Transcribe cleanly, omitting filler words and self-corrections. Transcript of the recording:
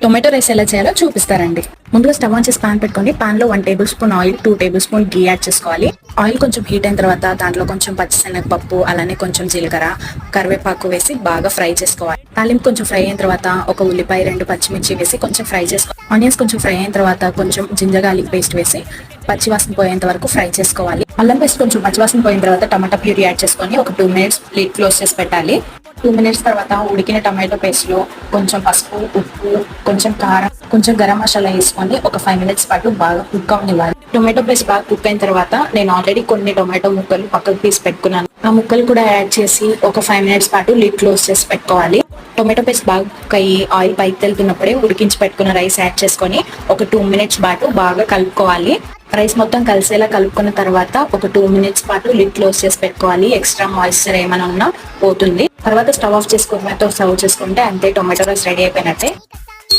Tomato rice ఎలా చేయాలో చూపిస్తారండి. ముందుగా స్టవ్ ఆన్ చేసి పాన్ పెట్టుకొని పాన్ లో 1 tablespoon oil, 2 tablespoon ghee add చేసుకోవాలి. ఆయిల్ కొంచెం హీట్ అయిన తర్వాత దాంట్లో కొంచెం పచ్చిశనగపప్పు, అలానే కొంచెం జీలకర్ర, కరివేపాకు వేసి బాగా ఫ్రై చేసుకోవాలి. తాలింపు కొంచెం ఫ్రై అయిన తర్వాత ఒక ఉల్లిపాయ, 2 పచ్చిమిర్చి వేసి కొంచెం ఫ్రై చేసుకోవాలి. ఆనియన్స్ కొంచెం ఫ్రై అయిన తర్వాత కొంచెం జింజర్ గార్లిక్ పేస్ట్ వేసి పచ్చివాసన పోయేంత వరకు ఫ్రై చేసుకోవాలి. అల్లం పేస్ట్ కొంచెం పచ్చివాసన పోయిన తర్వాత టమాటా ప్యూరీ యాడ్ చేసుకొని ఒక 2 మినిట్స్ లిడ్ క్లోజ్ చేసి పెట్టాలి. 2 మినిట్స్ తర్వాత ఉడికిన టమాటో పేస్ట్ లో కొంచెం పసుపు, ఉప్పు, కొంచెం కారం, కొంచెం గరం మసాలా వేసుకొని ఒక 5 మినిట్స్ పాటు బాగా కుక్ అవనివ్వాలి. టొమాటో పేస్ట్ బాగా కుక్ అయిన తర్వాత నేను ఆల్రెడీ కొన్ని టొమాటో ముక్కలు పక్కకు తీసి పెట్టుకున్నాను. ఆ ముక్కలు కూడా యాడ్ చేసి ఒక 5 మినిట్స్ పాటు లిడ్ క్లోజ్ చేసి పెట్టుకోవాలి. టొమాటో పేస్ట్ బాగా కుక్ అయ్యి ఆయిల్ పైకి తెలుతున్నప్పుడే ఉడికించి పెట్టుకున్న రైస్ యాడ్ చేసుకొని ఒక 2 మినిట్స్ పాటు బాగా కలుపుకోవాలి. రైస్ మొత్తం కలిసేలా కలుపుకున్న తర్వాత ఒక 2 మినిట్స్ పాటు లిడ్ క్లోజ్ చేసి పెట్టుకోవాలి. ఎక్స్ట్రా మాయిశ్చర్ ఏమైనా ఉన్నా పోతుంది. తర్వాత స్టవ్ ఆఫ్ చేసుకుని సర్వ్ చేసుకుంటే అంతే, టొమాటో రైస్ రెడీ అయిపోయినట్టే.